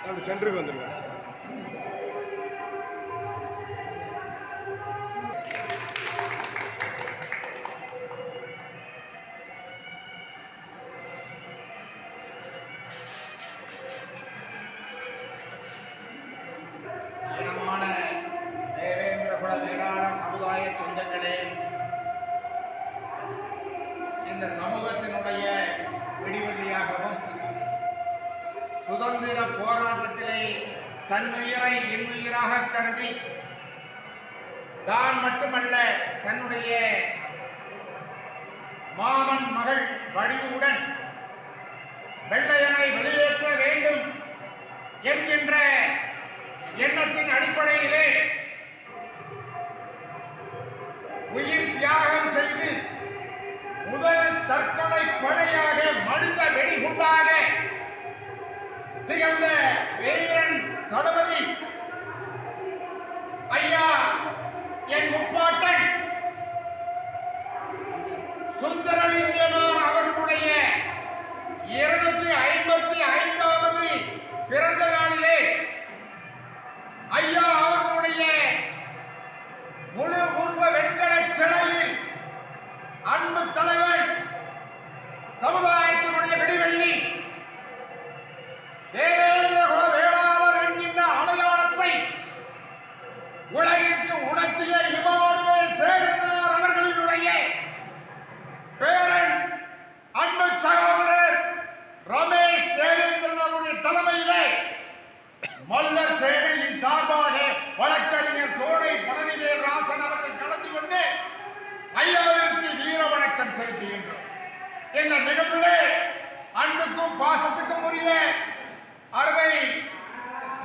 அப்படி சென்டருக்கு வந்துருங்க. இனமான தேவேந்திர குல வேளாளர் சமுதாய சொந்தங்களே, இந்த சமூகத்தினுடைய விடிவெள்ளியாகவும் சுதந்திர போராட்டத்திலே தன்னுயிரை இன்னுயிராக கருதி தான் மட்டுமல்ல தன்னுடைய மாமன் மகள் வடிவுடன் வெள்ளையனை வெளியேற்ற வேண்டும் என்கின்ற எண்ணத்தின் அடிப்படையிலே உயிர் தியாகம் செய்து முதல் தற்கொலை படையாக மனித வெடிகுண்டாக திகழ்ந்த வீரன் தளபதி ஐயா என் முப்பாட்டன் சுந்தரலிங்கனார் அவர்களுடைய 255வது பிறந்த நாளிலே ஐயா அவர்களுடைய முழு உருவ வெண்கல சிலையில் அன்பு தலைவர் சமுதாயத்தினுடைய விடிவெள்ளி தேவேந்திர குல வேளாளர் என்கின்ற அடையாளத்தை உலகிற்கு உணர்த்திய இமானுவேல் சேகரனார் அவர்களினுடைய பேரன் அன்பு சகோதரர் ரமேஷ் தேவேந்திரன் அவருடைய தலைமையிலே மல்லர் சேவையின் சார்பாக வழக்கறிஞர் சோழை பழனிவேல் ராசன் அவர்கள் கலந்து கொண்டு ஐயாவிற்கு வீர வணக்கம் செலுத்துகின்றோம். இந்த நிகழ்விலே அன்புக்கும் பாசத்துக்கும் உரிய அருமை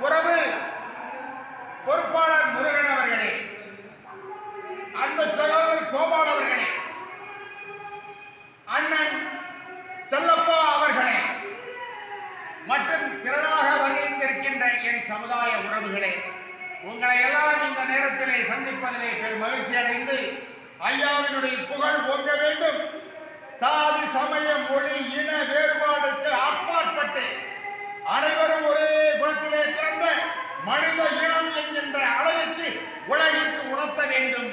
உறவு பொறுப்பாளர் முருகன் அவர்களே, அன்பு சகோதரர் கோபால் அவர்களே, சமுதாய உறவுகளே, உங்களை எல்லாம் இந்த நேரத்திலே சந்திப்பதிலே பெரும் மகிழ்ச்சி அடைந்து ஐயாவினுடைய புகழ் ஓங்க வேண்டும். சாதி சமய மொழி இன வேறுபாடுக்கு அப்பாற்பட்டு அனைவரும் ஒரே குலத்திலே பிறந்த மனித இனம் என்கின்ற அளவிற்கு உலகிற்கு உணர்த்த வேண்டும்.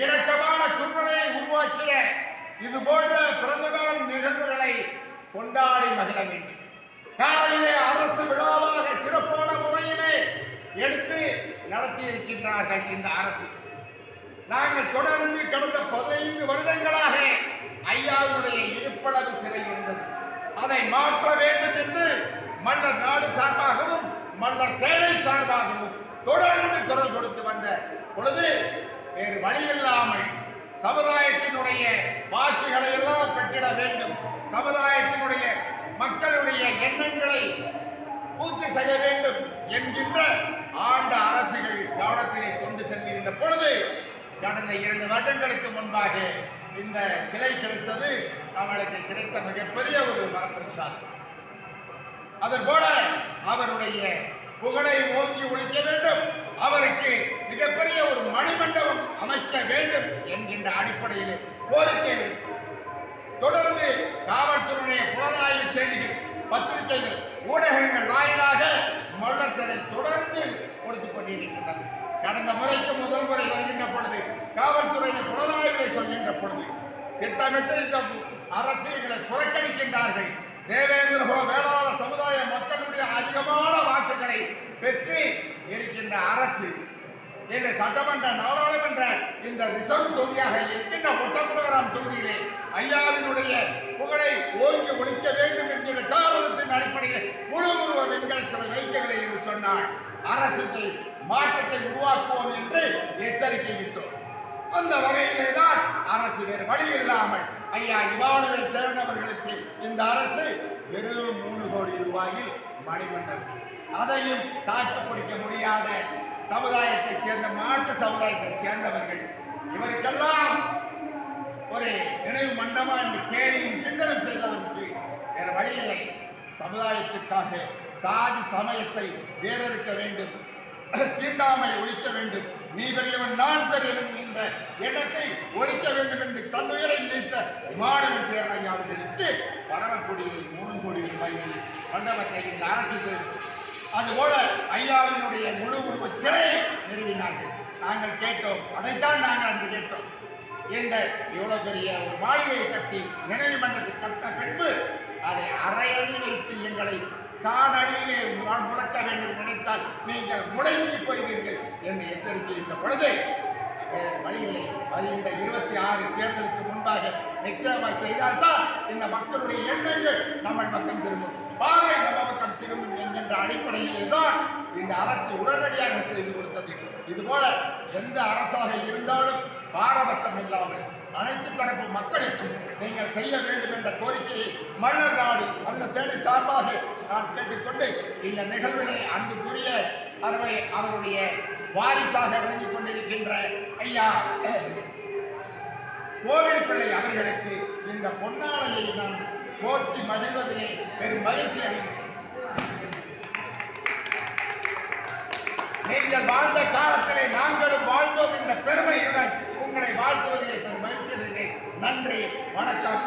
இணக்கமான சூழ்நிலையை உருவாக்கிட இது போன்ற பிறந்தநாள் நிகழ்வுகளை கொண்டாடி மகிழ வேண்டும். காலையிலே அரசு விழாவாக சிறப்பான முறையிலே எடுத்து நடத்தி இருக்கின்றார்கள் இந்த அரசு. நாங்கள் தொடர்ந்து கடந்த 15 வருடங்களாக ஐயாவுடைய இடுப்பளவு சிலை இருந்தது. அதை மாற்ற வேண்டும் என்று மல்லர் நாடு சார்பாகவும் மல்லர் சேனை சார்பாகவும் தொடர்ந்து குரல் கொடுத்து வந்த பொழுது வேறு வழியில்லாமல் சமுதாயத்தினுடைய வாக்குகளை எல்லாம் பெற்றிட வேண்டும், சமுதாயத்தினுடைய மக்களுடைய எண்ணங்களை பூர்த்தி செய்ய வேண்டும் என்கின்ற ஆண்ட அரசுகள் கவனத்திலே கொண்டு செல்கின்ற பொழுது கடந்த 2 வருடங்களுக்கு முன்பாக இந்த சிலை கிடைத்தது அவளுக்கு கிடைத்த மிகப்பெரிய ஒரு வரப்பிரசாதம். அதுபோல அவருடைய புகழை ஓங்கி ஒழிக்க வேண்டும், அவருக்கு மிகப்பெரிய ஒரு மணிமண்டபம் அமைக்க வேண்டும் என்கின்ற அடிப்படையில் கோரிக்கை விடுத்தோம். தொடர்ந்து காவல்துறையுடைய புலனாய்வு செய்திகள், பத்திரிகைகள், ஊடகங்கள் வாயிலாக மல்லர் சிலை தொடர்ந்து கொடுத்துக் கொண்டிருக்கின்றது. கடந்த முறைக்கு முதல் முறை வருகின்ற பொழுது காவல்துறையினர் புலனாய்வுகளை சொல்கின்ற பொழுது திட்டமிட்டு இந்த அரசியல்களை புறக்கணிக்கின்றார்கள். தேவேந்திர குல வேளாளர் சமுதாய மக்களுடைய அதிகமான வாக்குகளை பெற்று இருக்கின்ற அரசு இந்த சட்டமன்ற நாடாளுமன்ற இந்த ரிசர்வ் தொகுதியாக இருக்கின்ற ஒட்டக்குடகராம் தொகுதியிலே ஐயாவினுடைய புகழை ஓங்கி ஒழிக்க வேண்டும் என்கிற காரணத்தின் அடிப்படையில் முழு உருவ வெண்கல சிலை வைக்கவில்லை என்று சொன்னால் அரசுக்கு மாற்றத்தை உருவாக்குவோம் என்று எச்சரிக்கை விட்டோம். அந்த வகையிலே தான் அரசு வேறு வழி இல்லாமல் ஐயா இமானுவேல் சேர்ந்தவர்களுக்கு இந்த அரசு வெறும் 3 கோடி ரூபாயில் மணிமண்டபம், அதையும் தாக்கு பிடிக்க முடியாத சமுதாயத்தைச் சேர்ந்த மாற்று சமுதாயத்தைச் சேர்ந்தவர்கள் இவருக்கெல்லாம் ஒரு நினைவு மண்டபம் என்று கேலியும் கிண்டலும் செய்தவருக்கு வேற வழி இல்லை. சமுதாயத்திற்காக சாதி சமயத்தை வேறறுக்க வேண்டும், தீண்டாமை ஒழிக்க வேண்டும், நீ பெரியவன் நான் பெரியவன் என்ற எண்ணத்தை ஒழிக்க வேண்டும் என்று தன்னுயிரை நினைத்த இமானுவேல் சேர்ந்த அவர்களுக்கு பரமக்குடியில் 3 கோடி ரூபாயில் மண்டபத்தை இந்த அரசு செய்தது. அதுபோல ஐயாவினுடைய முழு உருவ சிலையை நிறுவினார்கள். நாங்கள் கேட்டோம், அதைத்தான் நாங்கள் அன்று கேட்டோம். இந்த இவ்வளவு பெரிய ஒரு மாளிகையை கட்டி நினைவு மண்டபத்தை கட்ட பின்பு அதை அரையணி வைத்து எங்களை சாடடியிலே முடக்க வேண்டும் நினைத்தால் நீங்கள் முடங்கி போய்வீர்கள் என்று எச்சரிக்கின்ற பொழுது வழியில்லை. வருகின்ற 26 தேர்தலுக்கு முன்பாக நிச்சயமாக செய்தால்தான் இந்த மக்களுடைய எண்ணங்கள் நம்ம பக்கம் திரும்பும், பார்வை நம்ம பக்கம் திரும்பும் என்கின்ற அடிப்படையிலே தான் இந்த அரசு உடனடியாக செய்து கொடுத்தது. இதுபோல எந்த அரசாக இருந்தாலும் பாரபட்சம் இல்லாமல் அனைத்து தரப்பு மக்களுக்கும் நீங்கள் செய்ய வேண்டும் என்ற கோரிக்கையை மல்லர் நாடு மல்லர் சேனை சார்பாக நான் கேட்டுக்கொண்டு இந்த நிகழ்வினை அன்புக்குரிய அவருடைய வாரிசாக விளங்கிக் கொண்டிருக்கின்ற ஐயா கோவில் பிள்ளை அவர்களுக்கு இந்த பொன்னாடையை நான் போற்றி மகிழ்வதிலே பெரும் மகிழ்ச்சி அடைகிறேன். நீங்கள் வாழ்ந்த காலத்திலே நாங்களும் வாழ்ந்தோம் என்ற பெருமையுடன் உங்களை வாழ்த்துவதிலே பெரும் மகிழ்ச்சி அடைகிறேன். நன்றி, வணக்கம்.